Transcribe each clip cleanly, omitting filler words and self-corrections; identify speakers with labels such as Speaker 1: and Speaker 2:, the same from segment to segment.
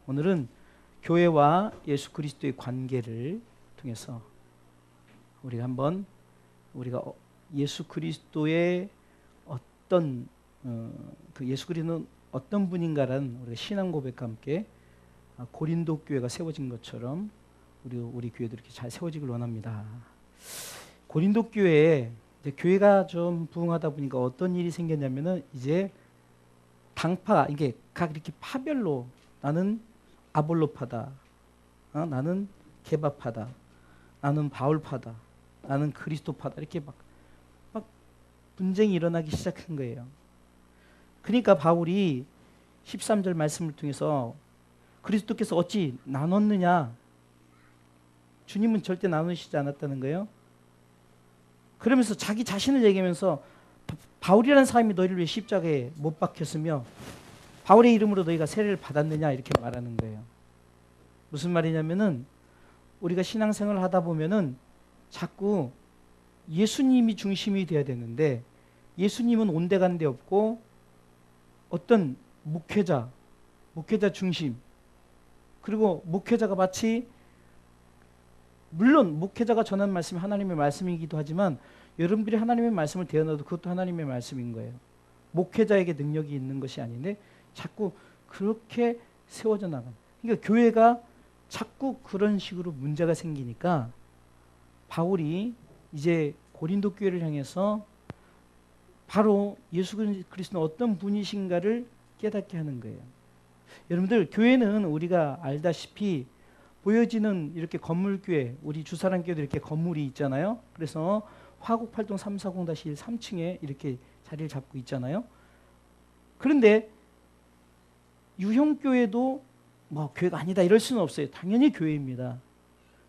Speaker 1: 오늘은 교회와 예수 그리스도의 관계를 통해서 우리가 한번 예수 그리스도의 어떤 그 예수 그리스도는 어떤 분인가라는 우리가 신앙 고백과 함께 고린도 교회가 세워진 것처럼 우리 교회도 이렇게 잘 세워지길 원합니다. 고린도 교회에 이제 교회가 좀 부흥하다 보니까 어떤 일이 생겼냐면은 이제 당파 이게 각 이렇게 파별로 나는 아볼로파다, 나는 게바파다, 나는 바울파다, 나는 그리스도파다 이렇게 막 분쟁이 일어나기 시작한 거예요. 그러니까 바울이 13절 말씀을 통해서 그리스도께서 어찌 나눴느냐? 주님은 절대 나누시지 않았다는 거예요. 그러면서 자기 자신을 얘기하면서 바울이라는 사람이 너희를 위해 십자가에 못 박혔으며 바울의 이름으로 너희가 세례를 받았느냐 이렇게 말하는 거예요. 무슨 말이냐면은 우리가 신앙생활을 하다 보면은 자꾸 예수님이 중심이 돼야 되는데 예수님은 온데간데 없고 어떤 목회자 중심, 그리고 목회자가 마치 물론 목회자가 전하는 말씀이 하나님의 말씀이기도 하지만 여러분들이 하나님의 말씀을 대언해도 그것도 하나님의 말씀인 거예요. 목회자에게 능력이 있는 것이 아닌데 자꾸 그렇게 세워져 나가는. 그러니까 교회가 자꾸 그런 식으로 문제가 생기니까 바울이 이제 고린도 교회를 향해서 바로 예수 그리스도는 어떤 분이신가를 깨닫게 하는 거예요. 여러분들 교회는 우리가 알다시피 보여지는 이렇게 건물교회, 우리 주사랑교회도 이렇게 건물이 있잖아요. 그래서 화곡8동 340-1 3층에 이렇게 자리를 잡고 있잖아요. 그런데 유형교회도 뭐 교회가 아니다 이럴 수는 없어요. 당연히 교회입니다.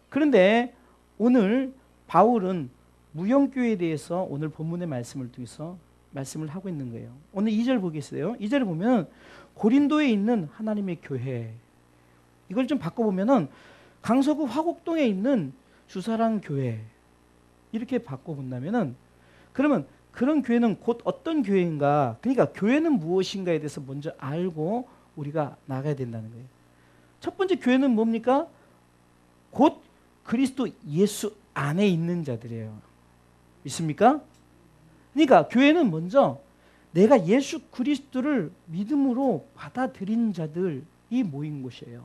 Speaker 1: 그런데 오늘 바울은 무형교회에 대해서 오늘 본문의 말씀을 통해서 말씀을 하고 있는 거예요. 오늘 2절 보겠어요. 2절을 보면 고린도에 있는 하나님의 교회, 이걸 좀 바꿔보면은 강서구 화곡동에 있는 주사랑 교회 이렇게 바꿔본다면은 그러면 그런 교회는 곧 어떤 교회인가, 그러니까 교회는 무엇인가에 대해서 먼저 알고 우리가 나가야 된다는 거예요. 첫 번째 교회는 뭡니까? 곧 그리스도 예수 안에 있는 자들이에요. 믿습니까? 그러니까 교회는 먼저 내가 예수 그리스도를 믿음으로 받아들인 자들이 모인 곳이에요.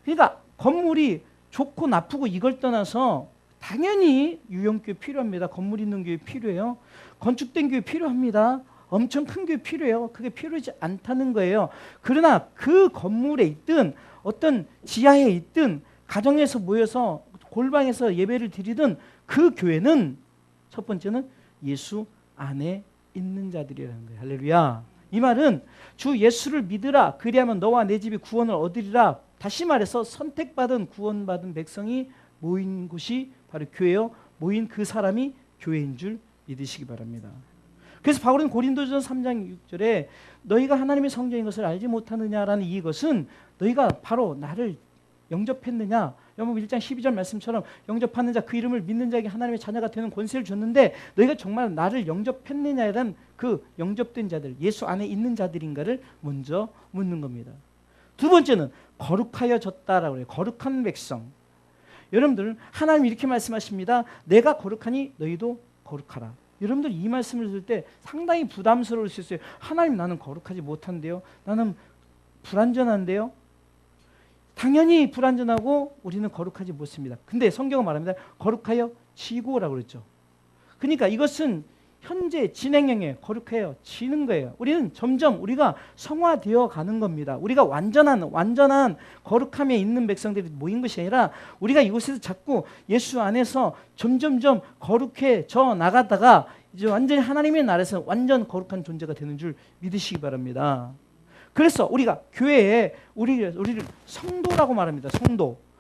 Speaker 1: 그러니까 건물이 좋고 나쁘고 이걸 떠나서 당연히 유형교회 필요합니다. 건물 있는 교회 필요해요. 건축된 교회 필요합니다. 엄청 큰 교회 필요해요. 그게 필요하지 않다는 거예요. 그러나 그 건물에 있든 어떤 지하에 있든 가정에서 모여서 골방에서 예배를 드리든 그 교회는 첫 번째는 예수 안에 있는 자들이라는 거예요. 할렐루야. 이 말은 주 예수를 믿으라 그리하면 너와 내 집이 구원을 얻으리라. 다시 말해서 선택받은 구원받은 백성이 모인 곳이 바로 교회요. 모인 그 사람이 교회인 줄 믿으시기 바랍니다. 그래서 바울은 고린도전 3장 6절에 너희가 하나님의 성전인 것을 알지 못하느냐라는 이것은 너희가 바로 나를 영접했느냐. 여러분 1장 12절 말씀처럼 영접하는 자 그 이름을 믿는 자에게 하나님의 자녀가 되는 권세를 줬는데 너희가 정말 나를 영접했느냐라는 그 영접된 자들, 예수 안에 있는 자들인가를 먼저 묻는 겁니다. 두 번째는 거룩하여졌다라고 해요. 거룩한 백성. 여러분들 하나님 이렇게 말씀하십니다. 내가 거룩하니 너희도 거룩하라. 여러분들 이 말씀을 들을 때 상당히 부담스러울 수 있어요. 하나님 나는 거룩하지 못한데요. 나는 불완전한데요. 당연히 불완전하고 우리는 거룩하지 못습니다. 근데 성경은 말합니다. 거룩하여 지고라고 그랬죠. 그러니까 이것은 현재 진행형에 거룩해요. 지는 거예요. 우리는 점점 우리가 성화되어 가는 겁니다. 우리가 완전한 거룩함에 있는 백성들이 모인 것이 아니라 우리가 이곳에서 자꾸 예수 안에서 점점점 거룩해져 나가다가 이제 완전히 하나님의 나라에서 완전 거룩한 존재가 되는 줄 믿으시기 바랍니다. 그래서 우리가 교회에 우리를 성도라고 말합니다.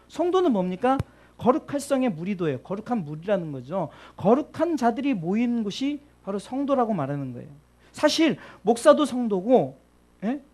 Speaker 1: 성도는 뭡니까? 거룩할성의 무리도예요. 거룩한 무리라는 거죠. 거룩한 자들이 모인 곳이 바로 성도라고 말하는 거예요. 사실 목사도 성도고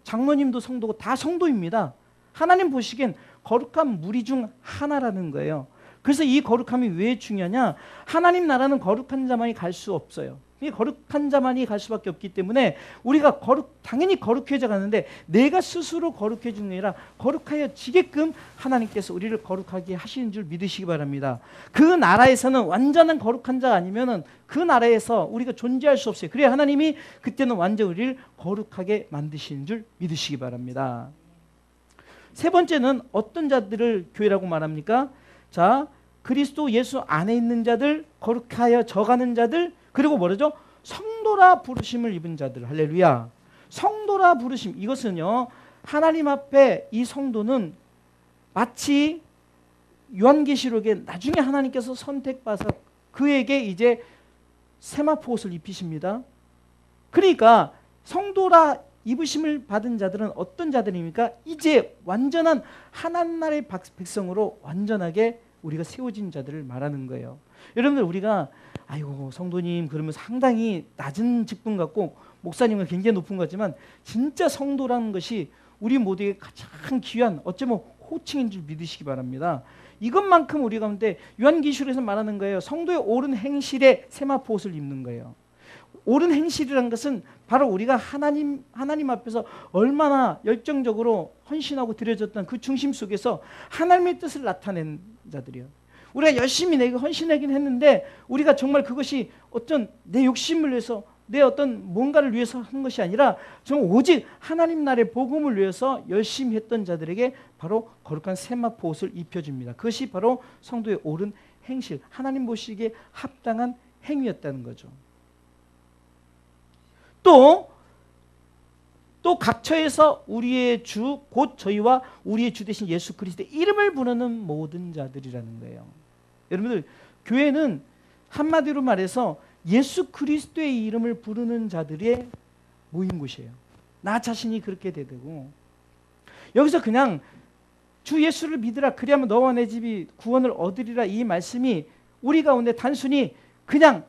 Speaker 1: 장로님도 성도고 다 성도입니다. 하나님 보시기엔 거룩한 무리 중 하나라는 거예요. 그래서 이 거룩함이 왜 중요하냐? 하나님 나라는 거룩한 자만이 갈 수 없어요. 이 거룩한 자만이 갈 수밖에 없기 때문에 우리가 당연히 거룩해져 가는데 내가 스스로 거룩해지는 게 아니라 거룩하여 지게끔 하나님께서 우리를 거룩하게 하시는 줄 믿으시기 바랍니다. 그 나라에서는 완전한 거룩한 자가 아니면은 그 나라에서 우리가 존재할 수 없어요. 그래야 하나님이 그때는 완전 우리를 거룩하게 만드시는 줄 믿으시기 바랍니다. 세 번째는 어떤 자들을 교회라고 말합니까? 자, 그리스도 예수 안에 있는 자들, 거룩하여 져가는 자들, 그리고 뭐라죠? 성도라 부르심을 입은 자들. 할렐루야. 성도라 부르심. 이것은요, 하나님 앞에 이 성도는 마치 요한계시록에 나중에 하나님께서 선택받아서 그에게 이제 세마포 옷을 입히십니다. 그러니까 성도라 입으심을 받은 자들은 어떤 자들입니까? 이제 완전한 하나님 나라의 백성으로 완전하게 우리가 세워진 자들을 말하는 거예요. 여러분들, 우리가 아이고 성도님 그러면 상당히 낮은 직분 같고 목사님은 굉장히 높은 것 같지만 진짜 성도라는 것이 우리 모두에게 가장 귀한 어쩌면 호칭인 줄 믿으시기 바랍니다. 이것만큼 우리 가운데 요한계시록에서 말하는 거예요. 성도의 옳은 행실에 세마포 옷을 입는 거예요. 옳은 행실이라는 것은 바로 우리가 하나님 앞에서 얼마나 열정적으로 헌신하고 드려졌던 그 중심 속에서 하나님의 뜻을 나타낸 자들이요. 우리가 열심히 내가 헌신하긴 했는데 우리가 정말 그것이 어떤 내 욕심을 위해서 내 어떤 뭔가를 위해서 한 것이 아니라 정말 오직 하나님 나라의 복음을 위해서 열심히 했던 자들에게 바로 거룩한 세마포 옷을 입혀줍니다. 그것이 바로 성도의 옳은 행실, 하나님 보시기에 합당한 행위였다는 거죠. 또 각처에서 우리의 주 곧 저희와 우리의 주 되신 예수 그리스도의 이름을 부르는 모든 자들이라는 거예요. 여러분들, 교회는 한마디로 말해서 예수 그리스도의 이름을 부르는 자들의 모인 곳이에요. 나 자신이 그렇게 되고 여기서 그냥 주 예수를 믿으라 그리하면 너와 내 집이 구원을 얻으리라 이 말씀이 우리 가운데 단순히 그냥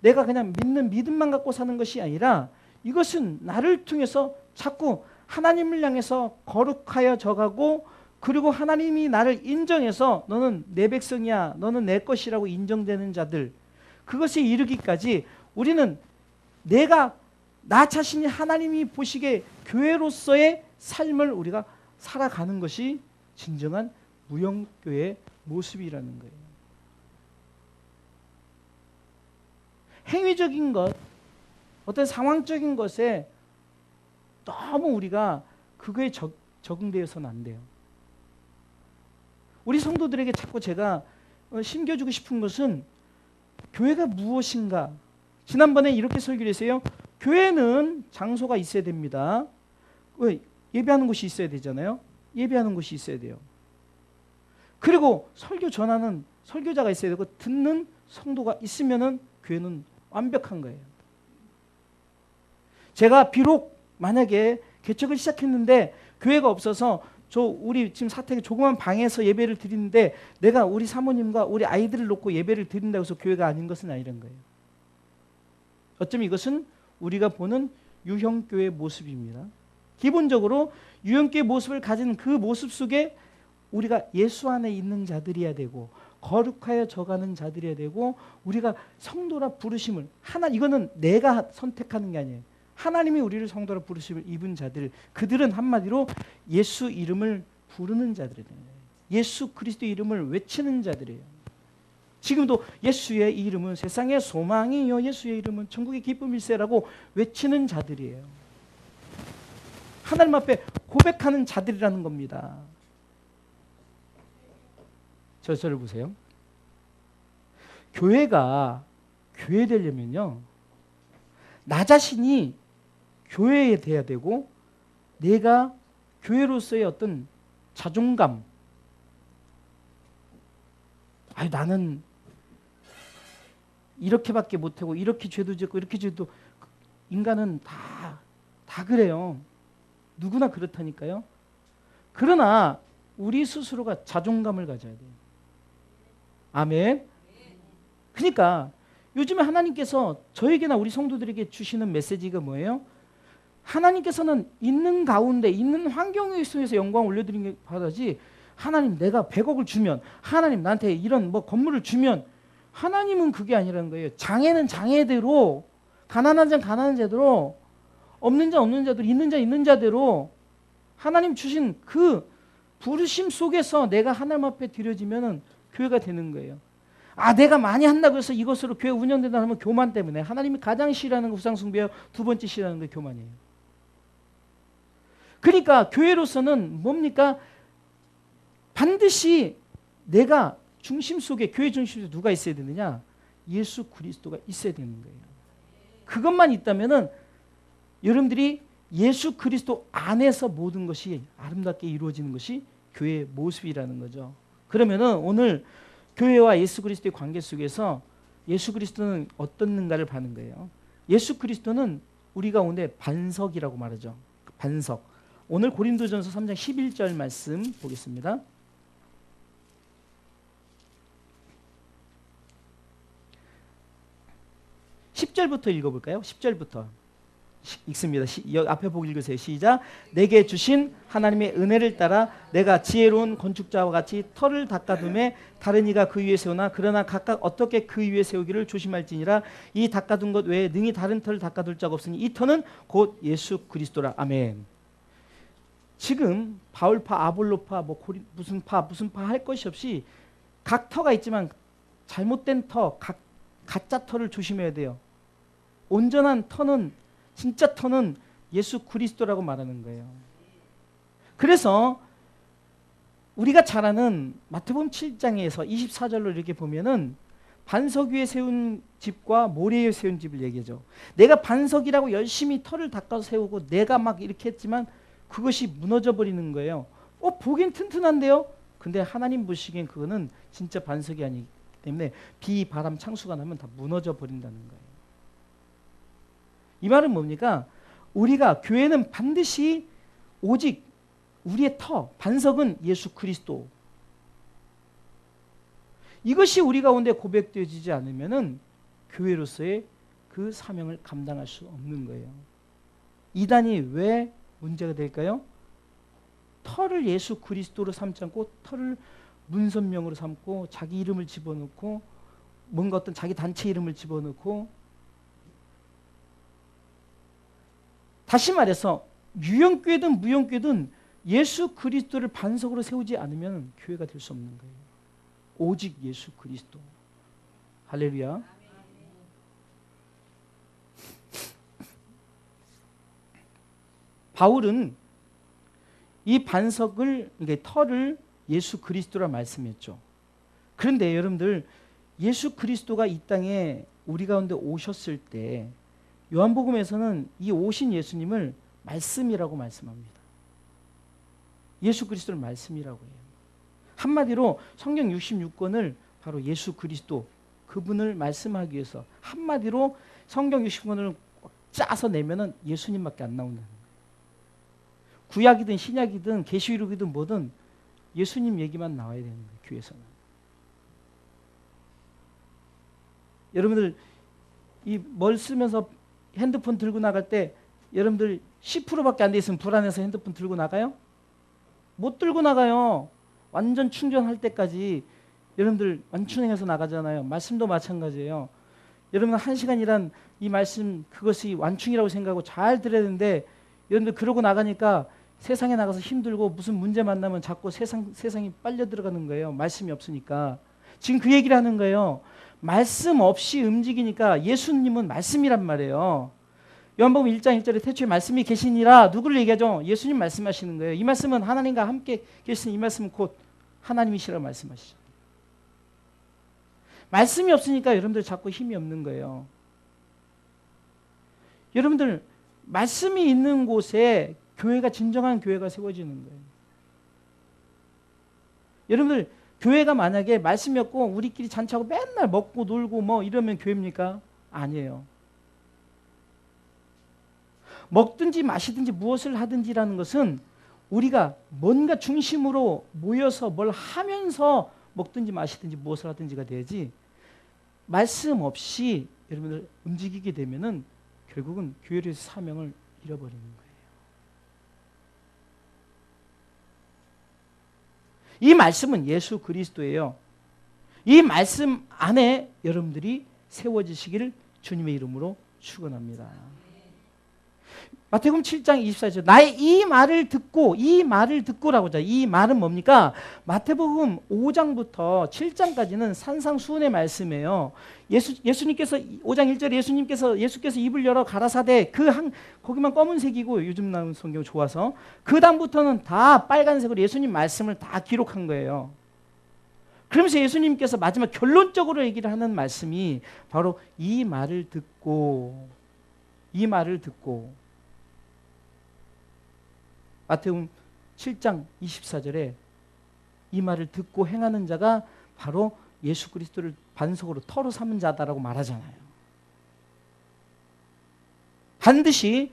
Speaker 1: 내가 그냥 믿는 믿음만 갖고 사는 것이 아니라 이것은 나를 통해서 자꾸 하나님을 향해서 거룩하여 져가고 그리고 하나님이 나를 인정해서 너는 내 백성이야, 너는 내 것이라고 인정되는 자들, 그것에 이르기까지 우리는 나 자신이 하나님이 보시기에 교회로서의 삶을 우리가 살아가는 것이 진정한 무형교회의 모습이라는 거예요. 행위적인 것, 어떤 상황적인 것에 너무 우리가 그거에 적응되어서는 안 돼요. 우리 성도들에게 자꾸 제가 심겨주고 싶은 것은 교회가 무엇인가. 지난번에 이렇게 설교를 했어요. 교회는 장소가 있어야 됩니다. 왜? 예배하는 곳이 있어야 되잖아요. 예배하는 곳이 있어야 돼요. 그리고 설교 전하는 설교자가 있어야 되고 듣는 성도가 있으면은 교회는 완벽한 거예요. 제가 비록 만약에 개척을 시작했는데 교회가 없어서 우리 지금 사택에 조그만 방에서 예배를 드리는데 내가 우리 사모님과 우리 아이들을 놓고 예배를 드린다고 해서 교회가 아닌 것은 아니란 거예요. 어쩌면 이것은 우리가 보는 유형교회의 모습입니다. 기본적으로 유형교회의 모습을 가진 그 모습 속에 우리가 예수 안에 있는 자들이어야 되고 거룩하여 져가는 자들이어야 되고 우리가 성도라 부르심을 이거는 내가 선택하는 게 아니에요. 하나님이 우리를 성도라 부르심을 입은 자들, 그들은 한마디로 예수 이름을 부르는 자들이에요. 예수 그리스도 이름을 외치는 자들이에요. 지금도 예수의 이름은 세상의 소망이요, 예수의 이름은 천국의 기쁨일세라고 외치는 자들이에요. 하나님 앞에 고백하는 자들이라는 겁니다. 저를 보세요. 교회가 교회 되려면요, 나 자신이 교회에 돼야 되고 내가 교회로서의 어떤 자존감, 나는 이렇게밖에 못하고 이렇게 죄도 짓고 이렇게 죄도, 인간은 다 그래요. 누구나 그렇다니까요. 그러나 우리 스스로가 자존감을 가져야 돼요. 아멘. 그러니까 요즘에 하나님께서 저에게나 우리 성도들에게 주시는 메시지가 뭐예요? 하나님께서는 있는 가운데 있는 환경 속에서 영광을 올려드리는 게 바라지, 하나님 내가 100억을 주면, 하나님 나한테 이런 뭐 건물을 주면, 하나님은 그게 아니라는 거예요. 장애는 장애대로, 가난한 자는 가난한 자대로, 없는 자 없는 자대로, 있는 자 있는 자대로 하나님 주신 그 부르심 속에서 내가 하나님 앞에 드려지면은 교회가 되는 거예요. 아, 내가 많이 한다고 해서 이것으로 교회 운영된다 하면 교만 때문에. 하나님이 가장 싫어하는 거 우상 숭배요. 두 번째 싫어하는 게 교만이에요. 그러니까 교회로서는 뭡니까? 반드시 내가 중심 속에, 교회 중심 속에 누가 있어야 되느냐? 예수 그리스도가 있어야 되는 거예요. 그것만 있다면은 여러분들이 예수 그리스도 안에서 모든 것이 아름답게 이루어지는 것이 교회의 모습이라는 거죠. 그러면은 오늘 교회와 예수 그리스도의 관계 속에서 예수 그리스도는 어떻는가를 보는 거예요. 예수 그리스도는 우리 가운데 반석이라고 말하죠. 반석. 오늘 고린도전서 3장 11절 말씀 보겠습니다. 10절부터 읽어볼까요? 10절부터 읽습니다. 앞에 보고 읽으세요. 시작. 내게 주신 하나님의 은혜를 따라 내가 지혜로운 건축자와 같이 터를 닦아둠에 다른 이가 그 위에 세우나 그러나 각각 어떻게 그 위에 세우기를 조심할지니라. 이 닦아둔 것 외에 능히 다른 터를 닦아둘 자가 없으니 이 터는 곧 예수 그리스도라. 아멘. 지금 바울파, 아볼로파, 뭐 무슨 파 할 것이 없이 각 터가 있지만 잘못된 터, 가짜 터를 조심해야 돼요. 온전한 터는, 진짜 터는 예수 그리스도라고 말하는 거예요. 그래서 우리가 잘 아는 마태복음 7장에서 24절로 이렇게 보면은 반석 위에 세운 집과 모래 위에 세운 집을 얘기하죠. 내가 반석이라고 열심히 터를 닦아서 세우고 내가 막 이렇게 했지만 그것이 무너져 버리는 거예요. 보기엔 튼튼한데요. 근데 하나님 보시기엔 그거는 진짜 반석이 아니기 때문에 비, 바람, 창수가 나면 다 무너져 버린다는 거예요. 이 말은 뭡니까? 우리가 교회는 반드시 오직 우리의 터, 반석은 예수 그리스도. 이것이 우리 가운데 고백되어지지 않으면은 교회로서의 그 사명을 감당할 수 없는 거예요. 이단이 왜 문제가 될까요? 터를 예수 그리스도로 삼지 않고 터를 문선명으로 삼고 자기 이름을 집어넣고 뭔가 어떤 자기 단체 이름을 집어넣고, 다시 말해서 유형교회든 무형교회든 예수 그리스도를 반석으로 세우지 않으면 교회가 될 수 없는 거예요. 오직 예수 그리스도. 할렐루야. 바울은 이 반석을, 그러니까 터를 예수 그리스도라 말씀했죠. 그런데 여러분들, 예수 그리스도가 이 땅에 우리 가운데 오셨을 때 요한복음에서는 이 오신 예수님을 말씀이라고 말씀합니다. 예수 그리스도를 말씀이라고 해요. 한마디로 성경 66권을 바로 예수 그리스도, 그분을 말씀하기 위해서 한마디로 성경 60권을 짜서 내면은 예수님밖에 안 나온다는 거예요. 구약이든 신약이든 계시록이든 뭐든 예수님 얘기만 나와야 되는 거예요. 교회에서는. 여러분들 이 뭘 쓰면서 핸드폰 들고 나갈 때 여러분들 10%밖에 안 돼 있으면 불안해서 핸드폰 들고 나가요? 못 들고 나가요. 완전 충전할 때까지 여러분들 완충해서 나가잖아요. 말씀도 마찬가지예요. 여러분 1시간이란 이 말씀, 그것이 완충이라고 생각하고 잘 들어야 되는데 여러분들 그러고 나가니까 세상에 나가서 힘들고 무슨 문제 만나면 자꾸 세상이 빨려 들어가는 거예요. 말씀이 없으니까. 지금 그 얘기를 하는 거예요. 말씀 없이 움직이니까 예수님은 말씀이란 말이에요. 요한복음 1장 1절에 태초에 말씀이 계시니라. 누구를 얘기하죠? 예수님 말씀하시는 거예요. 이 말씀은 하나님과 함께 계시는 이 말씀은 곧 하나님이시라고 말씀하시죠. 말씀이 없으니까 여러분들 자꾸 힘이 없는 거예요. 여러분들 말씀이 있는 곳에 교회가, 진정한 교회가 세워지는 거예요. 여러분들 교회가 만약에 말씀이 없고 우리끼리 잔치하고 맨날 먹고 놀고 뭐 이러면 교회입니까? 아니에요. 먹든지 마시든지 무엇을 하든지라는 것은 우리가 뭔가 중심으로 모여서 뭘 하면서 먹든지 마시든지 무엇을 하든지가 돼야지, 말씀 없이 여러분들 움직이게 되면은 결국은 교회의 사명을 잃어버리는 거예요. 이 말씀은 예수 그리스도예요. 이 말씀 안에 여러분들이 세워지시기를 주님의 이름으로 축원합니다. 마태복음 7장 24절 나의 이 말을 듣고라고 하죠. 이 말은 뭡니까? 마태복음 5장부터 7장까지는 산상수훈의 말씀이에요. 예수님께서 5장 1절에 예수께서 입을 열어 가라사대 거기만 검은색이고 요즘 나온 성경 좋아서 그 다음부터는 다 빨간색으로 예수님 말씀을 다 기록한 거예요. 그러면서 예수님께서 마지막 결론적으로 얘기를 하는 말씀이 바로 이 말을 듣고 마태복음 7장 24절에 이 말을 듣고 행하는 자가 바로 예수 그리스도를 반석으로 터로 삼은 자다라고 말하잖아요. 반드시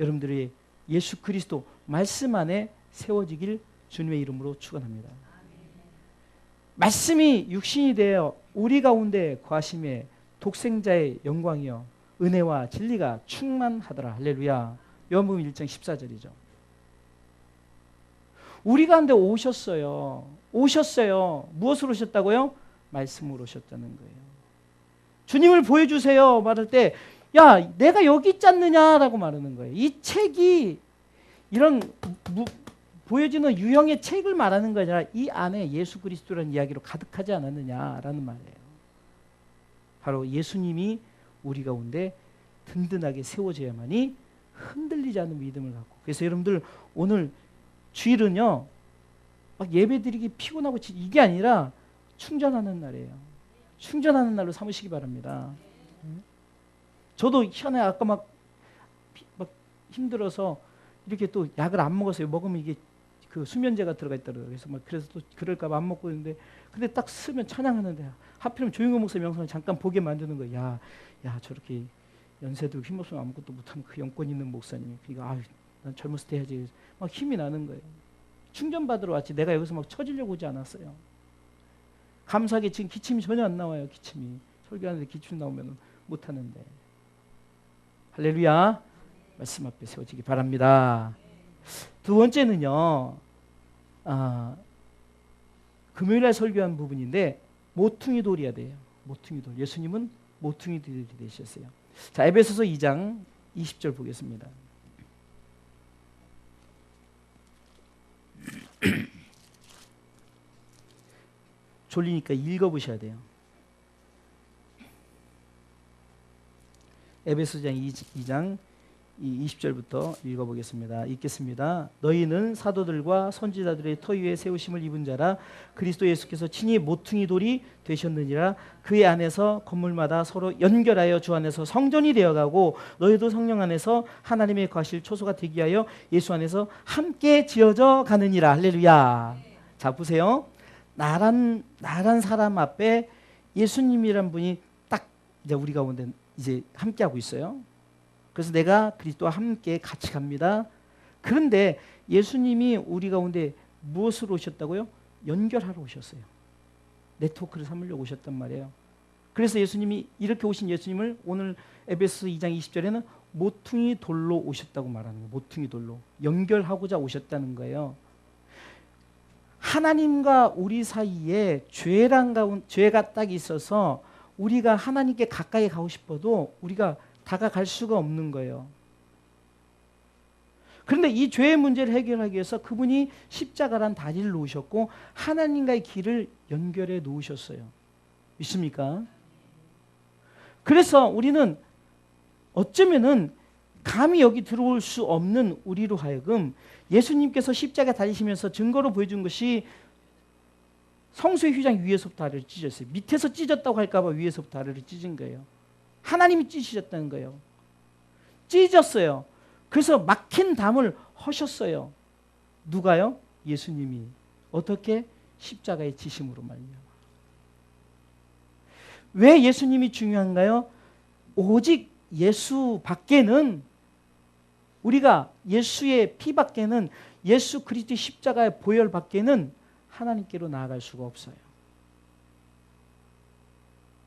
Speaker 1: 여러분들이 예수 그리스도 말씀 안에 세워지길 주님의 이름으로 축원합니다. 말씀이 육신이 되어 우리 가운데 거하심에 독생자의 영광이요 은혜와 진리가 충만하더라. 할렐루야. 요한복음 1장 14절이죠. 우리 가운데 오셨어요. 무엇으로 오셨다고요? 말씀으로 오셨다는 거예요. 주님을 보여주세요 말할 때 야 내가 여기 있지 않느냐라고 말하는 거예요. 이 책이 이런 보여지는 유형의 책을 말하는 게 아니라 이 안에 예수 그리스도라는 이야기로 가득하지 않았느냐라는 말이에요. 바로 예수님이 우리 가운데 든든하게 세워져야만이 흔들리지 않는 믿음을 갖고. 그래서 여러분들 오늘 주일은요 막 예배드리기 피곤하고 이게 아니라 충전하는 날이에요. 충전하는 날로 삼으시기 바랍니다. 저도 희한해 아까 막 힘들어서 이렇게 또 약을 안 먹었어요. 먹으면 이게 그 수면제가 들어가 있더라고요. 그래서 또 그럴까봐 안 먹고 있는데 근데 딱 쓰면 찬양하는데 하필이면 조용호 목사 영상을 잠깐 보게 만드는 거예요. 야 저렇게 연세도 힘없으면 아무것도 못하는 그 영권 있는 목사님이 그러니까 난 젊었을 때 해야지 막 힘이 나는 거예요. 충전받으러 왔지 내가 여기서 막 처지려고 오지 않았어요. 감사하게 지금 기침이 전혀 안 나와요. 기침이 설교하는데 기침 나오면 못하는데. 할렐루야. 말씀 앞에 세워지기 바랍니다. 두 번째는요 금요일날 설교한 부분인데 모퉁이 돌이어야 돼요. 모퉁이 돌. 예수님은 모퉁이 돌이 되셨어요. 자 에베소서 2장 20절 보겠습니다. 졸리니까 읽어보셔야 돼요. 에베소서 2장 20절부터 읽어보겠습니다. 읽겠습니다. 너희는 사도들과 선지자들의 터 위에 세우심을 입은 자라 그리스도 예수께서 친히 모퉁이 돌이 되셨느니라. 그의 안에서 건물마다 서로 연결하여 주 안에서 성전이 되어가고 너희도 성령 안에서 하나님의 거하실 초소가 되기 위하여 예수 안에서 함께 지어져 가느니라. 할렐루야. 자 보세요. 나란 사람 앞에 예수님이란 분이 딱 이제 우리 가운데 이제 함께하고 있어요. 그래서 내가 그리스도와 함께 같이 갑니다. 그런데 예수님이 우리 가운데 무엇으로 오셨다고요? 연결하러 오셨어요. 네트워크를 삼으려고 오셨단 말이에요. 그래서 예수님이 이렇게 오신 예수님을 오늘 에베소 2장 20절에는 모퉁이 돌로 오셨다고 말하는 거예요. 모퉁이 돌로 연결하고자 오셨다는 거예요. 하나님과 우리 사이에 죄가 딱 있어서 우리가 하나님께 가까이 가고 싶어도 우리가 다가갈 수가 없는 거예요. 그런데 이 죄의 문제를 해결하기 위해서 그분이 십자가란 다리를 놓으셨고 하나님과의 길을 연결해 놓으셨어요. 믿습니까? 그래서 우리는 어쩌면은 감히 여기 들어올 수 없는 우리로 하여금 예수님께서 십자가 달리시면서 증거로 보여준 것이 성소의 휘장 위에서부터 아래로 찢었어요. 밑에서 찢었다고 할까봐 위에서부터 아래로 찢은 거예요. 하나님이 찢으셨다는 거예요. 찢었어요. 그래서 막힌 담을 허셨어요. 누가요? 예수님이. 어떻게? 십자가의 지심으로 말미암아. 왜 예수님이 중요한가요? 오직 예수 밖에는 우리가 예수의 피 밖에는 예수 그리스도의 십자가의 보혈 밖에는 하나님께로 나아갈 수가 없어요.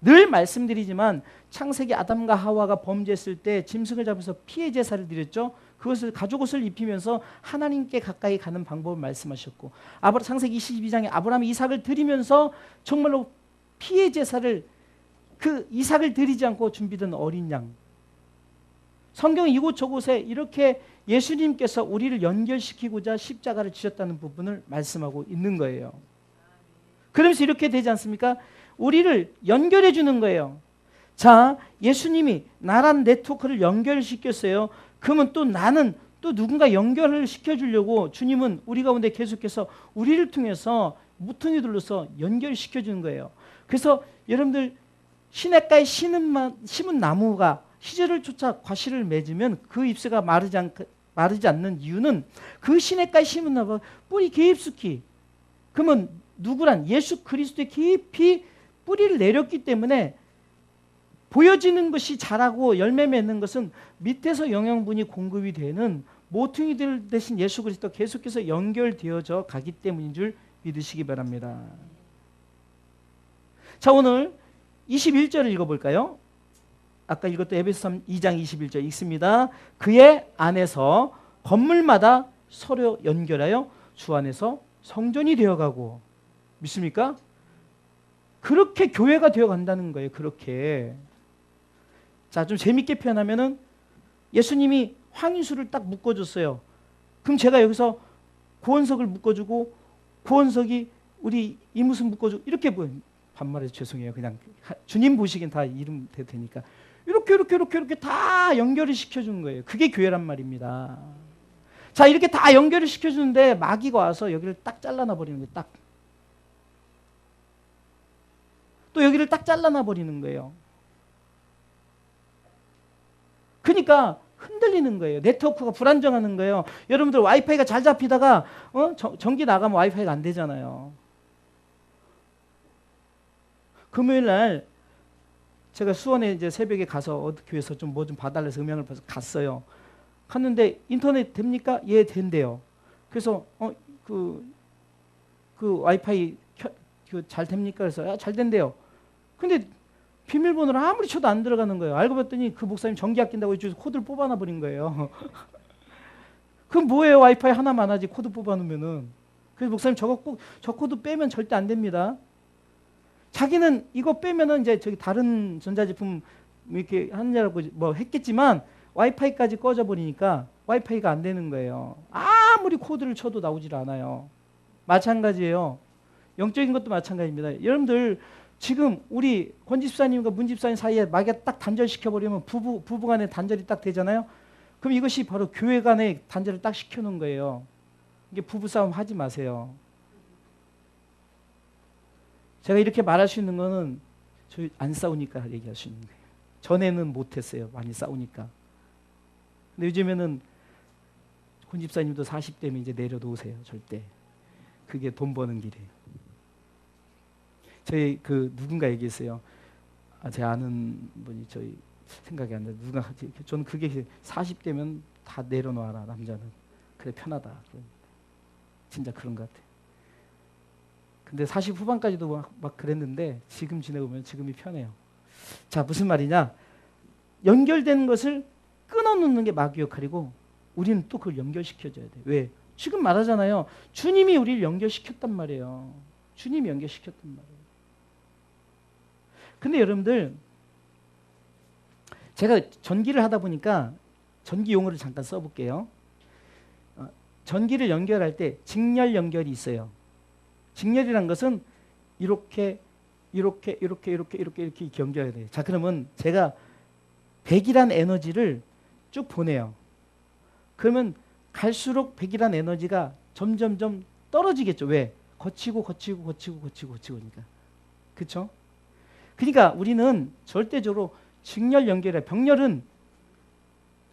Speaker 1: 늘 말씀드리지만 창세기 아담과 하와가 범죄했을 때 짐승을 잡아서 피해 제사를 드렸죠. 그것을 가죽옷을 입히면서 하나님께 가까이 가는 방법을 말씀하셨고, 창세기 22장에 아브라함이 이삭을 드리면서 정말로 피의 제사를 그 이삭을 드리지 않고 준비된 어린 양. 성경 이곳저곳에 이렇게 예수님께서 우리를 연결시키고자 십자가를 지셨다는 부분을 말씀하고 있는 거예요. 그러면서 이렇게 되지 않습니까? 우리를 연결해 주는 거예요. 자, 예수님이 나란 네트워크를 연결시켰어요. 그러면 또 나는 또 누군가 연결을 시켜주려고 주님은 우리 가운데 계속해서 우리를 통해서 모퉁이들로서 연결시켜주는 거예요. 그래서 여러분들 시냇가에 심은 나무가 시절을 쫓아 과실을 맺으면 그 잎새가 마르지 않는 이유는 그 시냇가에 심은 나무가 뿌리 깊숙이, 그러면 누구란 예수 그리스도의 깊이 뿌리를 내렸기 때문에 보여지는 것이 자라고 열매 맺는 것은 밑에서 영양분이 공급이 되는 모퉁이들 대신 예수 그리스도 계속해서 연결되어져 가기 때문인 줄 믿으시기 바랍니다. 자, 오늘 21절을 읽어볼까요? 아까 읽었던 에베소 2장 21절 읽습니다. 그의 안에서 건물마다 서로 연결하여 주 안에서 성전이 되어가고. 믿습니까? 그렇게 교회가 되어간다는 거예요. 그렇게. 자, 좀 재밌게 표현하면은 예수님이 황인수를 딱 묶어줬어요. 그럼 제가 여기서 구원석을 묶어주고 구원석이 우리 이무슨 묶어주고 이렇게 반말해서 죄송해요. 그냥 주님 보시기엔 다 이름 돼도 되니까 이렇게 다 연결을 시켜주는 거예요. 그게 교회란 말입니다. 자, 이렇게 다 연결을 시켜주는데 마귀가 와서 여기를 딱 잘라놔 버리는 거예요. 딱. 또 여기를 딱 잘라놔 버리는 거예요. 그러니까 흔들리는 거예요. 네트워크가 불안정하는 거예요. 여러분들 와이파이가 잘 잡히다가 전기 나가면 와이파이가 안 되잖아요. 금요일 날 제가 수원에 이제 새벽에 가서 어디 교회에서 좀 뭐 좀 봐달라 해서 음향을 봐서 갔어요. 갔는데 인터넷 됩니까? 예, 된대요. 그래서 그 와이파이 잘 됩니까? 그래서 잘 된대요. 근데 비밀번호를 아무리 쳐도 안 들어가는 거예요. 알고 봤더니 그 목사님 전기 아낀다고 이쪽에서 코드를 뽑아놔 버린 거예요. 그럼 뭐예요? 와이파이 하나만 하지 코드 뽑아놓으면은. 그래서 목사님 저 코드 빼면 절대 안 됩니다. 자기는 이거 빼면은 이제 저기 다른 전자제품 이렇게 하느냐고 뭐 했겠지만 와이파이까지 꺼져 버리니까 와이파이가 안 되는 거예요. 아무리 코드를 쳐도 나오질 않아요. 마찬가지예요. 영적인 것도 마찬가지입니다. 여러분들 지금 우리 권 집사님과 문 집사님 사이에 마귀가 딱 단절시켜버리면 부부 간에 단절이 딱 되잖아요. 그럼 이것이 바로 교회 간에 단절을 딱 시켜놓은 거예요. 이게 부부싸움 하지 마세요. 제가 이렇게 말할 수 있는 거는 저희 안 싸우니까 얘기할 수 있는 거예요. 전에는 못했어요. 많이 싸우니까. 근데 요즘에는 권 집사님도 40대면 이제 내려놓으세요. 절대. 그게 돈 버는 길이에요. 저희 누군가 얘기했어요. 제 아는 분이 저희 생각이 안 나요. 누가 저는 그게 40대면 다 내려놓아라 남자는. 그래 편하다. 진짜 그런 것 같아요. 근데 40 후반까지도 막 그랬는데 지금 지내보면 지금이 편해요. 자, 무슨 말이냐? 연결되는 것을 끊어놓는 게 마귀 역할이고 우리는 또 그걸 연결시켜줘야 돼. 왜? 지금 말하잖아요. 주님이 우리를 연결시켰단 말이에요. 주님이 연결시켰단 말이에요. 근데 여러분들 제가 전기를 하다 보니까 전기 용어를 잠깐 써볼게요. 전기를 연결할 때 직렬 연결이 있어요. 직렬이란 것은 이렇게 연결해야 돼요. 자, 그러면 제가 100이란 에너지를 쭉 보내요. 그러면 갈수록 100이란 에너지가 점점점 떨어지겠죠. 왜? 거치고 오니까. 그렇죠? 그러니까 우리는 절대적으로 직렬 연결해. 병렬은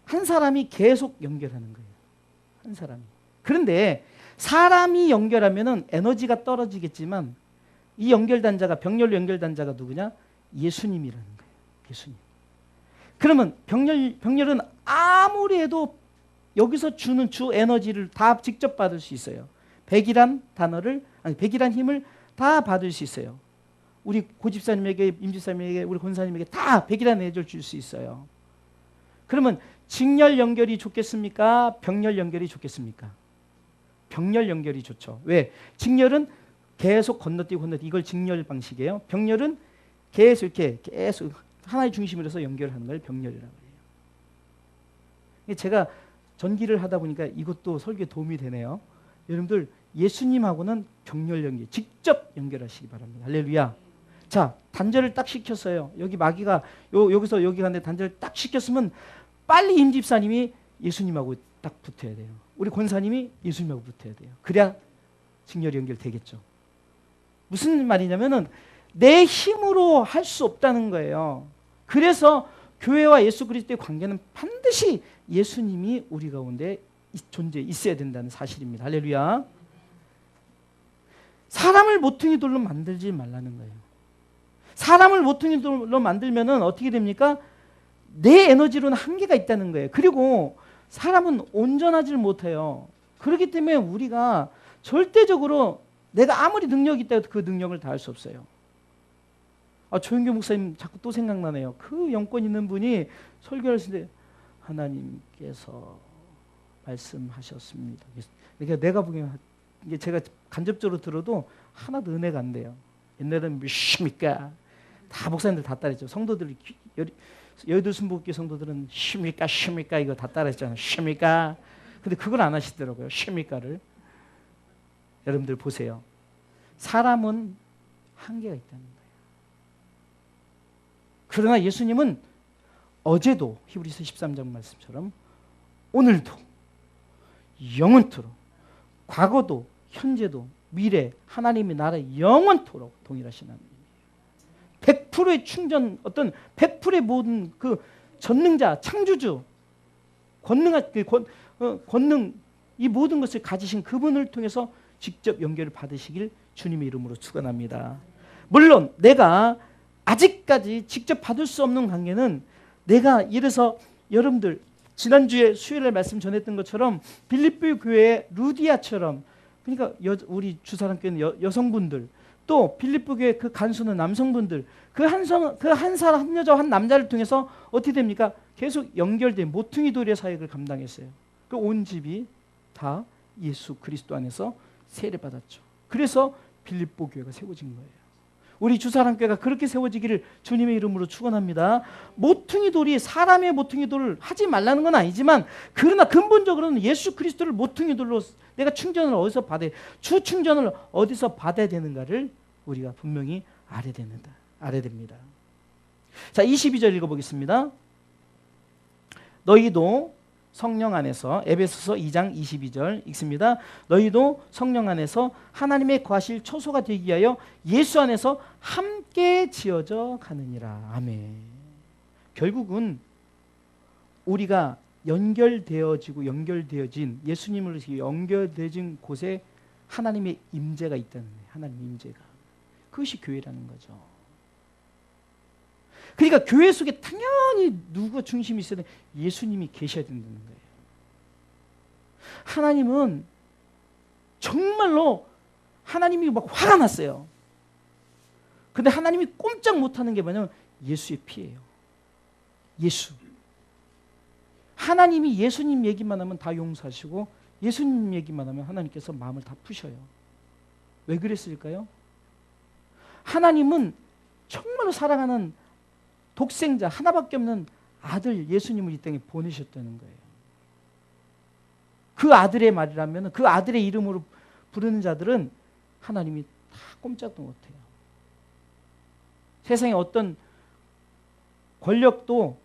Speaker 1: 한 사람이 계속 연결하는 거예요. 한 사람이. 그런데 사람이 연결하면은 에너지가 떨어지겠지만 이 연결단자가 병렬로 연결단자가 누구냐? 예수님이라는 거예요. 예수님. 그러면 병렬은 아무리 해도 여기서 주는 주 에너지를 다 직접 받을 수 있어요. 100이란 힘을 다 받을 수 있어요. 우리 고집사님에게, 임집사님에게, 우리 권사님에게 다 100이라는 에너지를 줄 수 있어요. 그러면 직렬 연결이 좋겠습니까? 병렬 연결이 좋겠습니까? 병렬 연결이 좋죠. 왜? 직렬은 계속 건너뛰고 이걸 직렬 방식이에요. 병렬은 계속 하나의 중심으로 해서 연결하는 걸 병렬이라고 해요. 제가 전기를 하다 보니까 이것도 설교에 도움이 되네요. 여러분들 예수님하고는 병렬 연결, 직접 연결하시기 바랍니다. 할렐루야. 자, 단절을 딱 시켰어요. 여기 마귀가 여기서 여기 갔는데 단절을 딱 시켰으면 빨리 임 집사님이 예수님하고 딱 붙어야 돼요. 우리 권사님이 예수님하고 붙어야 돼요. 그래야 직렬이 연결되겠죠. 무슨 말이냐면은 내 힘으로 할 수 없다는 거예요. 그래서 교회와 예수 그리스도의 관계는 반드시 예수님이 우리 가운데 존재해 있어야 된다는 사실입니다. 할렐루야. 사람을 모퉁이 돌로 만들지 말라는 거예요. 사람을 모퉁이 돌로 만들면은 어떻게 됩니까? 내 에너지로는 한계가 있다는 거예요. 그리고 사람은 온전하지 못해요. 그렇기 때문에 우리가 절대적으로 내가 아무리 능력이 있다고 해도 그 능력을 다할 수 없어요. 조영교 목사님 자꾸 또 생각나네요. 그 영권 있는 분이 설교를 하시는데 하나님께서 말씀하셨습니다. 그러니까 내가 보기엔 이게 제가 간접적으로 들어도 하나도 은혜가 안 돼요. 옛날에는 십니까? 다 목사님들 다 따라했죠. 성도들이 여의도 순복교 성도들은 십니까 이거 다 따라했잖아요. 십니까? 근데 그걸 안 하시더라고요. 십니까를. 여러분들 보세요. 사람은 한계가 있다는 거예요. 그러나 예수님은 어제도 히브리서 13장 말씀처럼 오늘도 영원토록 과거도 현재도 미래 하나님의 나라 영원토록 동일하신 하나님이에요. 100%의 충전 어떤 100%의 모든 그 전능자 창조주 권능 이 모든 것을 가지신 그분을 통해서 직접 연결을 받으시길 주님의 이름으로 축원합니다. 물론 내가 아직까지 직접 받을 수 없는 관계는 내가 이래서 여러분들 지난주에 수요일에 말씀 전했던 것처럼 빌립보 교회의 루디아처럼 그러니까 우리 주사랑교회는 여성분들 또 빌립보 교회 그 간수는 남성분들 그 한 사람 한 여자와 한 남자를 통해서 어떻게 됩니까? 계속 연결된 모퉁이 돌의 사역을 감당했어요. 그 온 집이 다 예수 그리스도 안에서 세례받았죠. 그래서 빌립보 교회가 세워진 거예요. 우리 주사랑교회가 그렇게 세워지기를 주님의 이름으로 축원합니다. 모퉁이 돌이 사람의 모퉁이 돌을 하지 말라는 건 아니지만 그러나 근본적으로는 예수 그리스도를 모퉁이 돌로 내가 충전을 어디서 받아야 주 충전을 어디서 받아야 되는가를 우리가 분명히 알아야 됩니다. 자, 22절 읽어보겠습니다. 너희도 성령 안에서 에베소서 2장 22절 읽습니다. 너희도 성령 안에서 하나님의 거하실 초소가 되기 위하여 예수 안에서 함께 지어져 가느니라. 아멘. 결국은 우리가 연결되어진 예수님으로 연결되어진 곳에 하나님의 임재가 있다는 거예요. 하나님의 임재가. 그것이 교회라는 거죠. 그러니까 교회 속에 당연히 누가 중심이 있어야 돼? 예수님이 계셔야 된다는 거예요. 하나님은 정말로 하나님이 막 화가 났어요. 근데 하나님이 꼼짝 못하는 게 뭐냐면 예수의 피예요. 예수. 하나님이 예수님 얘기만 하면 다 용서하시고 예수님 얘기만 하면 하나님께서 마음을 다 푸셔요. 왜 그랬을까요? 하나님은 정말로 사랑하는 독생자 하나밖에 없는 아들 예수님을 이 땅에 보내셨다는 거예요. 그 아들의 말이라면 그 아들의 이름으로 부르는 자들은 하나님이 다 꼼짝도 못해요. 세상에 어떤 권력도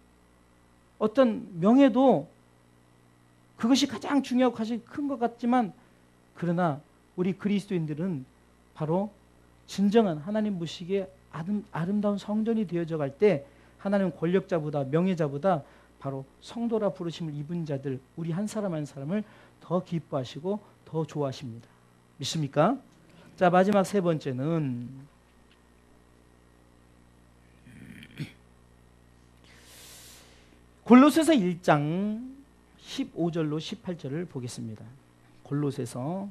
Speaker 1: 어떤 명예도 그것이 가장 중요하고 가장 큰 것 같지만 그러나 우리 그리스도인들은 바로 진정한 하나님 보시기에 아름다운 성전이 되어져 갈 때 하나님 권력자보다 명예자보다 바로 성도라 부르심을 입은 자들 우리 한 사람 한 사람을 더 기뻐하시고 더 좋아하십니다. 믿습니까? 자, 마지막 세 번째는 골로새서 1장 15절로 18절을 보겠습니다. 골로새서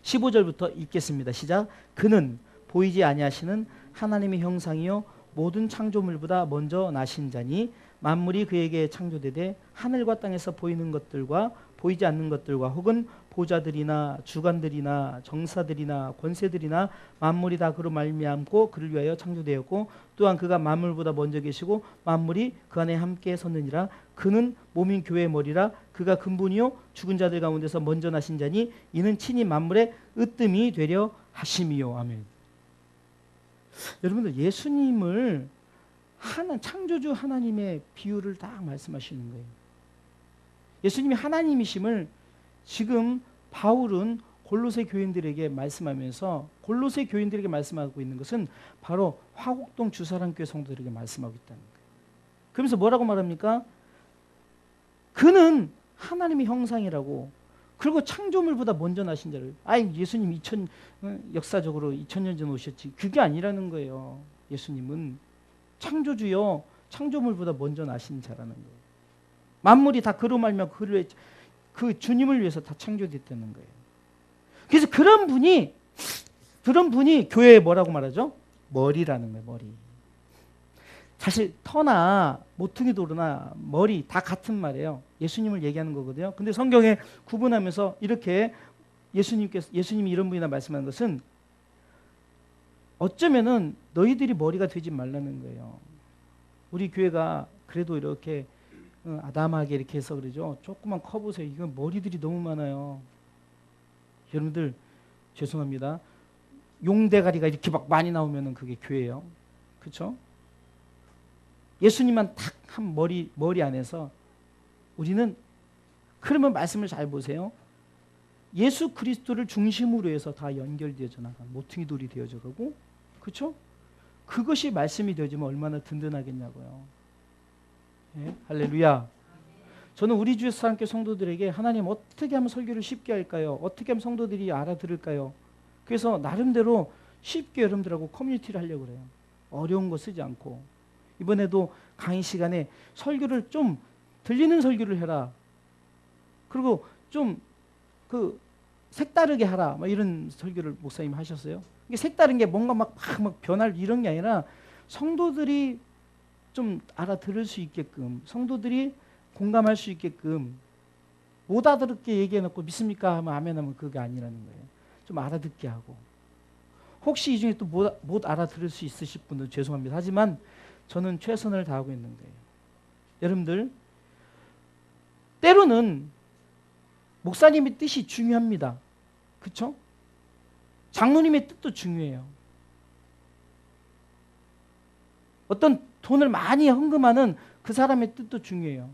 Speaker 1: 15절부터 읽겠습니다. 시작. 그는 보이지 아니하시는 하나님의 형상이요 모든 창조물보다 먼저 나신 자니 만물이 그에게 창조되되 하늘과 땅에서 보이는 것들과 보이지 않는 것들과 혹은 보좌들이나 주관들이나 정사들이나 권세들이나 만물이 다 그로 말미암고 그를 위하여 창조되었고 또한 그가 만물보다 먼저 계시고 만물이 그 안에 함께 섰느니라. 그는 몸인 교회의 머리라. 그가 근본이요 죽은 자들 가운데서 먼저 나신 자니 이는 친히 만물의 으뜸이 되려 하심이요. 아멘. 여러분들 예수님을 창조주 하나님의 비유를 딱 말씀하시는 거예요. 예수님이 하나님이심을 지금 바울은 골로새 교인들에게 말씀하면서 골로새 교인들에게 말씀하고 있는 것은 바로 화곡동 주사랑교회 성도들에게 말씀하고 있다는 거예요. 그러면서 뭐라고 말합니까? 그는 하나님의 형상이라고, 그리고 창조물보다 먼저 나신 자를, 예수님 역사적으로 2000년 전 오셨지, 그게 아니라는 거예요. 예수님은 창조주요 창조물보다 먼저 나신 자라는 거예요. 만물이 다 그로 말미암아 그 주님을 위해서 다 창조됐다는 거예요. 그래서 그런 분이 교회에 뭐라고 말하죠? 머리라는 거예요. 머리. 사실 터나 모퉁이 도르나 머리 다 같은 말이에요. 예수님을 얘기하는 거거든요. 근데 성경에 구분하면서 이렇게 예수님이 이런 분이나 말씀하는 것은 어쩌면은 너희들이 머리가 되지 말라는 거예요. 우리 교회가 그래도 이렇게 아담하게 이렇게 해서 그러죠. 조금만 커보세요. 이건 머리들이 너무 많아요. 여러분들 죄송합니다. 용대가리가 이렇게 막 많이 나오면은 그게 교회예요. 그렇죠? 예수님만 딱 한 머리 안에서 우리는, 그러면 말씀을 잘 보세요. 예수 그리스도를 중심으로 해서 다 연결되어져 나가고 모퉁이 돌이 되어져 가고, 그렇죠? 그것이 말씀이 되어지면 얼마나 든든하겠냐고요. 예? 할렐루야. 저는 우리 주의 사랑교회 성도들에게 하나님 어떻게 하면 설교를 쉽게 할까요? 어떻게 하면 성도들이 알아들을까요? 그래서 나름대로 쉽게 여러분들하고 커뮤니티를 하려고 그래요. 어려운 거 쓰지 않고. 이번에도 강의 시간에 설교를 좀 들리는 설교를 해라. 그리고 좀 색다르게 하라. 막 이런 설교를 목사님 하셨어요. 이게 색다른 게 뭔가 막 변할 이런 게 아니라 성도들이 좀 알아들을 수 있게끔, 성도들이 공감할 수 있게끔, 못 알아듣게 얘기해놓고 믿습니까? 하면 아멘 하면 그게 아니라는 거예요. 좀 알아듣게 하고. 혹시 이 중에 또 못 알아들을 수 있으실 분들 죄송합니다. 하지만 저는 최선을 다하고 있는 거예요. 여러분들, 때로는 목사님의 뜻이 중요합니다. 그렇죠? 장로님의 뜻도 중요해요. 어떤 돈을 많이 헌금하는 그 사람의 뜻도 중요해요.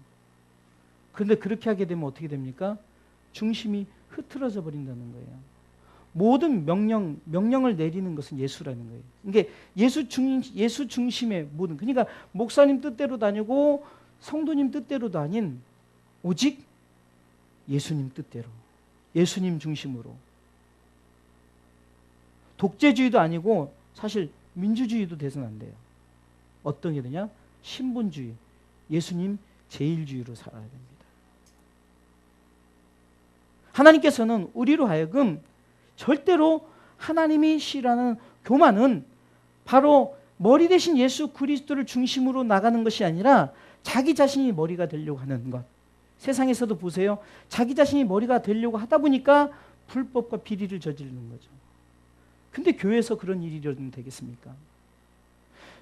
Speaker 1: 그런데 그렇게 하게 되면 어떻게 됩니까? 중심이 흐트러져 버린다는 거예요. 모든 명령을 내리는 것은 예수라는 거예요. 이게 예수 중심의 모든, 그러니까 목사님 뜻대로도 아니고 성도님 뜻대로도 아닌 오직 예수님 뜻대로, 예수님 중심으로. 독재주의도 아니고 사실 민주주의도 돼서는 안 돼요. 어떤 게 되냐? 신분주의, 예수님 제일주의로 살아야 됩니다. 하나님께서는 우리로 하여금 절대로 하나님이 싫어하는 교만은 바로 머리 대신 예수 그리스도를 중심으로 나가는 것이 아니라 자기 자신이 머리가 되려고 하는 것. 세상에서도 보세요. 자기 자신이 머리가 되려고 하다 보니까 불법과 비리를 저지르는 거죠. 근데 교회에서 그런 일이 일어나면 되겠습니까?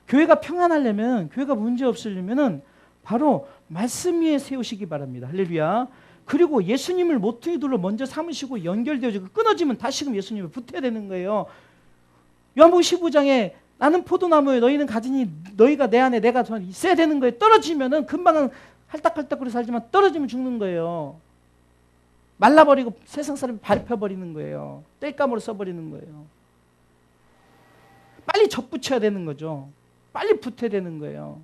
Speaker 1: 교회가 평안하려면, 교회가 문제 없으려면 바로 말씀 위에 세우시기 바랍니다. 할렐루야. 그리고 예수님을 모퉁이 돌로 먼저 삼으시고 연결되어지고, 끊어지면 다시금 예수님을 붙어야 되는 거예요. 요한복음 15장에 나는 포도나무에 너희는 가지니 너희가 내 안에 내가 있어야 되는 거예요. 떨어지면은 금방은 할딱할딱거리 살지만 떨어지면 죽는 거예요. 말라버리고 세상 사람이 밟혀버리는 거예요. 땔감으로 써버리는 거예요. 빨리 접붙여야 되는 거죠. 빨리 붙어야 되는 거예요.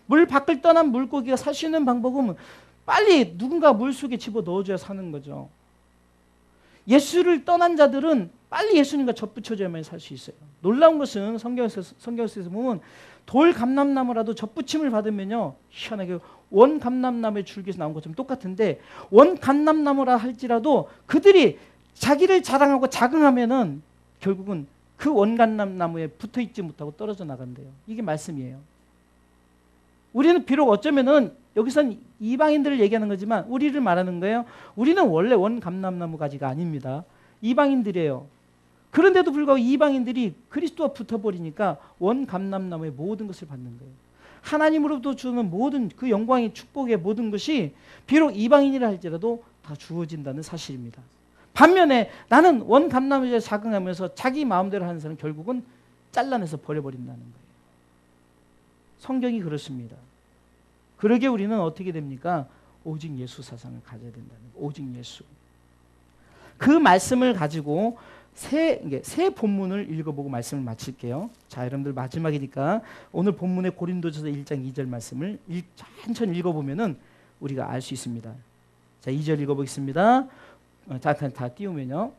Speaker 1: 물 밖을 떠난 물고기가 살 수 있는 방법은 빨리 누군가 물속에 집어넣어줘야 사는 거죠. 예수를 떠난 자들은 빨리 예수님과 접붙여줘야만 살 수 있어요. 놀라운 것은 성경에서 보면 돌 감람나무라도 접붙임을 받으면요, 희한하게 원 감람나무의 줄기에서 나온 것처럼 똑같은데, 원 감람나무라 할지라도 그들이 자기를 자랑하고 자긍하면은 결국은 그 원감람나무에 붙어있지 못하고 떨어져 나간대요. 이게 말씀이에요. 우리는 비록 어쩌면은 여기선 이방인들을 얘기하는 거지만 우리를 말하는 거예요. 우리는 원래 원감람나무 가지가 아닙니다. 이방인들이에요. 그런데도 불구하고 이방인들이 그리스도와 붙어버리니까 원감람나무의 모든 것을 받는 거예요. 하나님으로부터 주는 모든 그 영광의 축복의 모든 것이 비록 이방인이라 할지라도 다 주어진다는 사실입니다. 반면에 나는 원감람나무에 작용하면서 자기 마음대로 하는 사람은 결국은 잘라내서 버려버린다는 거예요. 성경이 그렇습니다. 그러게 우리는 어떻게 됩니까? 오직 예수 사상을 가져야 된다는 거예요. 오직 예수. 그 말씀을 가지고 세 본문을 읽어보고 말씀을 마칠게요. 자, 여러분들 마지막이니까 오늘 본문의 고린도전서 1장 2절 말씀을 천천히 읽어보면은 우리가 알 수 있습니다. 자, 2절 읽어보겠습니다. 자, 다 띄우면요.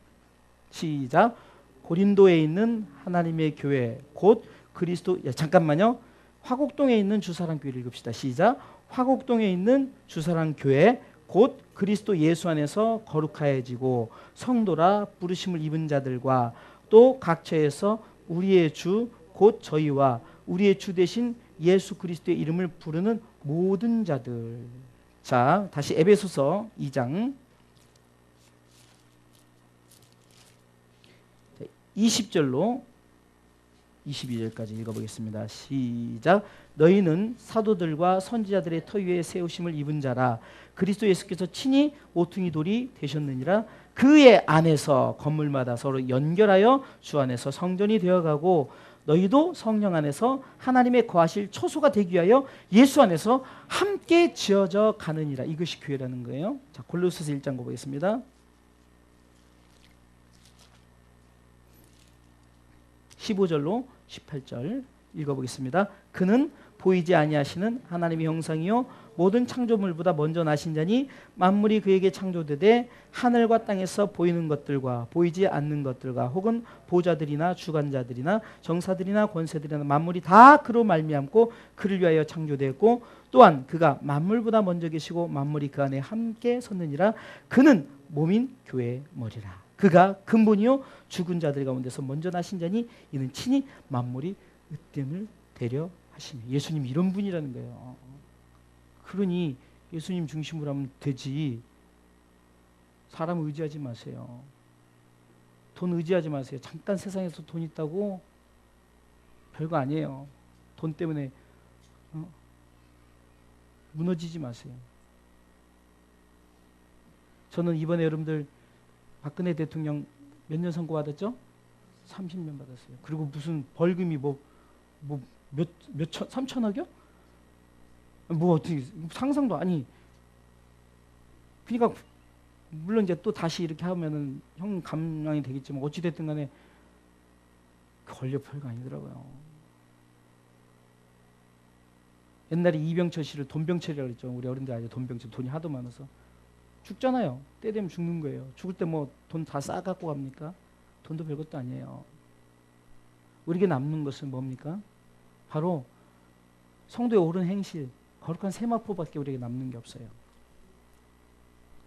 Speaker 1: 시작. 고린도에 있는 하나님의 교회 곧 그리스도 잠깐만요. 화곡동에 있는 주사랑교회를 읽읍시다. 시작. 화곡동에 있는 주사랑교회 곧 그리스도 예수 안에서 거룩하여지고 성도라 부르심을 입은 자들과 또 각처에서 우리의 주 곧 저희와 우리의 주 대신 예수 그리스도의 이름을 부르는 모든 자들. 자, 다시 에베소서 2장 20절로 22절까지 읽어보겠습니다. 시작. 너희는 사도들과 선지자들의 터 위에 세우심을 입은 자라. 그리스도 예수께서 친히 모퉁이 돌이 되셨느니라. 그의 안에서 건물마다 서로 연결하여 주 안에서 성전이 되어가고 너희도 성령 안에서 하나님의 거하실 초소가 되기 위하여 예수 안에서 함께 지어져 가느니라. 이것이 교회라는 거예요. 자, 골로새서 1장 보겠습니다. 15절로 18절 읽어보겠습니다. 그는 보이지 아니하시는 하나님의 형상이요 모든 창조물보다 먼저 나신 자니 만물이 그에게 창조되되 하늘과 땅에서 보이는 것들과 보이지 않는 것들과 혹은 보좌들이나 주관자들이나 정사들이나 권세들이나 만물이 다 그로 말미암고 그를 위하여 창조되었고 또한 그가 만물보다 먼저 계시고 만물이 그 안에 함께 섰느니라. 그는 몸인 교회의 머리라. 그가 근본이요 죽은 자들 가운데서 먼저 나신 자니 이는 친히 만물이 으뜸을 되려 하시니. 예수님 이런 분이라는 거예요. 그러니 예수님 중심으로 하면 되지. 사람 의지하지 마세요. 돈 의지하지 마세요. 잠깐 세상에서 돈 있다고 별거 아니에요. 돈 때문에 무너지지 마세요. 저는 이번에 여러분들 박근혜 대통령 몇 년 선고 받았죠? 30년 받았어요. 그리고 무슨 벌금이 몇천 3천억이요? 뭐 어떻게 상상도 아니. 그러니까 물론 이제 또 다시 이렇게 하면은 형 감량이 되겠지만 어찌 됐든 간에 권력 별거 아니더라고요. 옛날에 이병철 씨를 돈병철이라고 그랬죠. 우리 어른들 알죠. 돈병철. 돈이 하도 많아서 죽잖아요. 때 되면 죽는 거예요. 죽을 때 뭐 돈 다 싸 갖고 갑니까? 돈도 별것도 아니에요. 우리에게 남는 것은 뭡니까? 바로 성도의 옳은 행실, 거룩한 세마포밖에 우리에게 남는 게 없어요.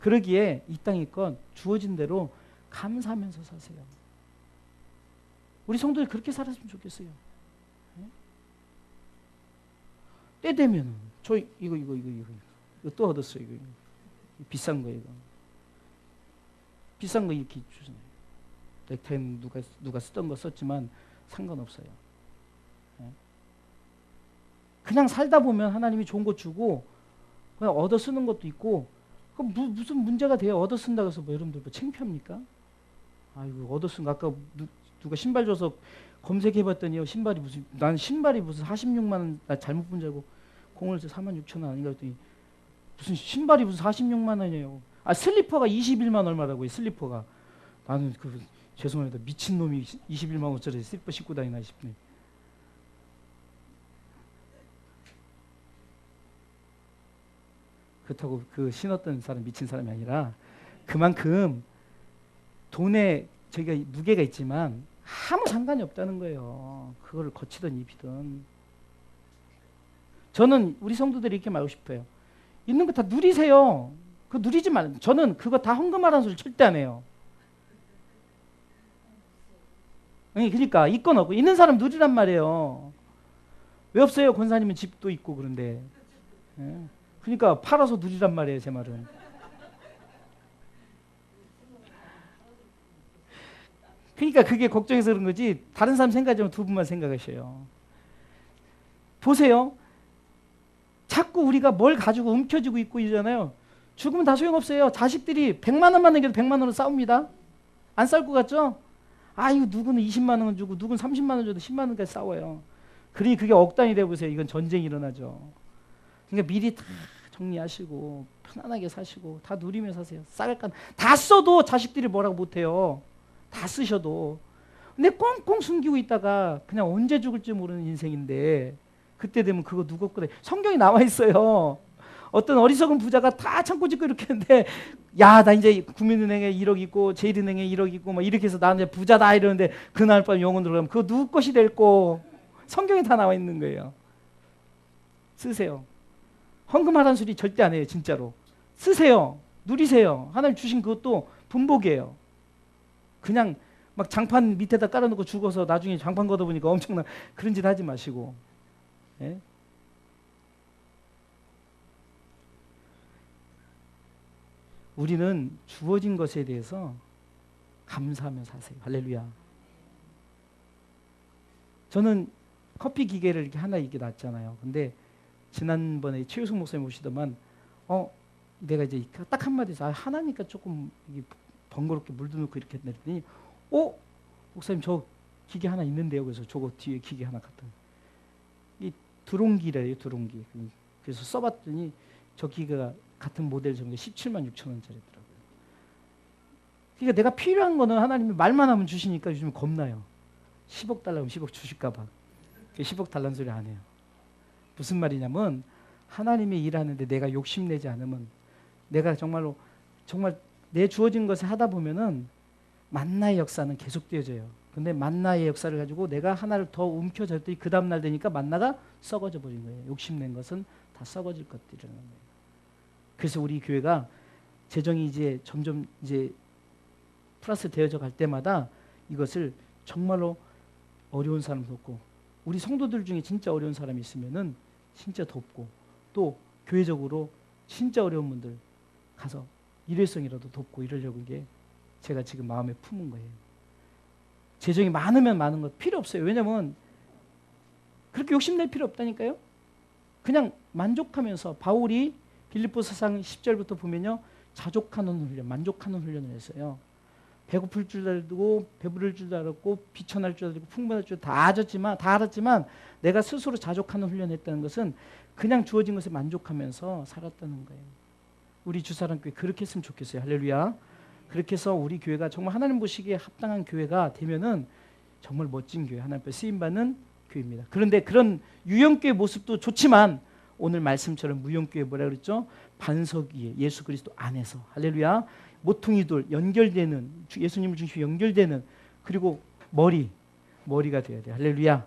Speaker 1: 그러기에 이 땅이건 주어진 대로 감사하면서 사세요. 우리 성도들 그렇게 살았으면 좋겠어요. 때 되면 저 이거 또 얻었어요. 이거 비싼 거 이거. 비싼 거 이렇게 주잖아요. 넥타이는 누가 쓰던 거 썼지만 상관없어요. 그냥 살다 보면 하나님이 좋은 거 주고 그냥 얻어 쓰는 것도 있고 무슨 문제가 돼요. 얻어 쓴다고 해서 뭐 여러분들 뭐 창피합니까? 아이고 얻어 쓴 거 아까 누가 신발 줘서 검색해봤더니요. 난 신발이 무슨 46만 원 나 잘못 본 줄 알고 공을 46,000원 아닌가 했더니 무슨 신발이 무슨 46만 원이에요. 슬리퍼가 21만 얼마라고요. 슬리퍼가. 나는 죄송합니다. 미친놈이 21만 원짜리 슬리퍼 신고 다니나 싶네. 그렇다고 그 신었던 사람 미친 사람이 아니라 그만큼 돈에 저희가 무게가 있지만 아무 상관이 없다는 거예요. 그거를 거치든 입히든. 저는 우리 성도들이 이렇게 말하고 싶어요. 있는 거 다 누리세요. 그거 누리지 말. 저는 그거 다 헌금하라는 소리 절대 안 해요. 아니, 그러니까 있건 없고 있는 사람 누리란 말이에요. 왜 없어요? 권사님은 집도 있고 그런데. 예. 그러니까 팔아서 누리란 말이에요, 제 말은. 그러니까 그게 걱정해서 그런 거지 다른 사람 생각하면 두 분만 생각하셔요. 보세요. 자꾸 우리가 뭘 가지고 움켜쥐고 있고 이러잖아요. 죽으면 다 소용없어요. 자식들이 100만 원만 남겨도 100만 원으로 싸웁니다. 안 싸울 것 같죠? 아, 이거 누구는 20만 원 주고 누구는 30만 원 줘도 10만 원까지 싸워요. 그러니 그게 억 단위 돼보세요. 이건 전쟁이 일어나죠. 그러니까 미리 다 정리하시고 편안하게 사시고 다 누리며 사세요. 싸갈까 다 써도 자식들이 뭐라고 못해요. 다 쓰셔도. 근데 꽁꽁 숨기고 있다가 그냥 언제 죽을지 모르는 인생인데 그때 되면 그거 누구 거래. 성경에 나와 있어요. 어떤 어리석은 부자가 다 참고 짓고 이렇게 했는데 야, 나 이제 국민은행에 1억 있고 제일은행에 1억 있고 막 이렇게 해서 나 이제 부자다 이러는데 그날 밤 영혼 들어가면 그거 누구 것이 될꼬. 성경에 다 나와 있는 거예요. 쓰세요. 헌금하라는 소리 절대 안 해요. 진짜로. 쓰세요. 누리세요. 하나님 주신 그것도 분복이에요. 그냥 막 장판 밑에다 깔아놓고 죽어서 나중에 장판 걷어보니까 엄청난 그런 짓 하지 마시고. 예? 우리는 주어진 것에 대해서 감사하며 사세요. 할렐루야. 저는 커피 기계를 이렇게 하나 이렇게 놨잖아요. 근데 지난번에 최유승 목사님 오시더만 내가 이제 딱 한마디에서 하나니까 조금 이게 번거롭게 물도 넣고 이렇게 했더니 목사님 저 기계 하나 있는데요. 그래서 저거 뒤에 기계 하나 갖다 이 드론기래요. 드론기. 그래서 써봤더니 저 기계가 같은 모델 정도 17만 6천 원짜리더라고요. 그러니까 내가 필요한 거는 하나님이 말만 하면 주시니까 요즘 겁나요. 10억 달라면 10억 주실까 봐. 10억 달라는 소리 안 해요. 무슨 말이냐면 하나님이 일하는데 내가 욕심내지 않으면 내가 정말 내 주어진 것을 하다 보면은 만나의 역사는 계속되어져요. 근데 만나의 역사를 가지고 내가 하나를 더 움켜쥐었더니 그 다음날 되니까 만나가 썩어져 버린 거예요. 욕심낸 것은 다 썩어질 것들이라는 거예요. 그래서 우리 교회가 재정이 이제 점점 이제 플러스 되어져 갈 때마다 이것을 정말로 어려운 사람 돕고 우리 성도들 중에 진짜 어려운 사람이 있으면은 진짜 돕고 또 교회적으로 진짜 어려운 분들 가서 일회성이라도 돕고 이러려고 이게 제가 지금 마음에 품은 거예요. 재정이 많으면 많은 것 필요 없어요. 왜냐면 그렇게 욕심낼 필요 없다니까요. 그냥 만족하면서 바울이 빌립보서상 10절부터 보면요. 자족하는 훈련, 만족하는 훈련을 했어요. 배고플 줄 알고 배부를 줄 알았고 비천할 줄 알고 풍부할 줄 다 알았지만 내가 스스로 자족하는 훈련을 했다는 것은 그냥 주어진 것에 만족하면서 살았다는 거예요. 우리 주사랑교회 그렇게 했으면 좋겠어요. 할렐루야. 그렇게 해서 우리 교회가 정말 하나님 보시기에 합당한 교회가 되면은 정말 멋진 교회, 하나님 앞에 쓰임받는 교회입니다. 그런데 그런 유형교회 모습도 좋지만 오늘 말씀처럼 무형교회 뭐라 그랬죠? 반석 위에 예수 그리스도 안에서 할렐루야. 모퉁이돌 연결되는 예수님을 중심으로 연결되는 그리고 머리가 되어야 돼요. 할렐루야.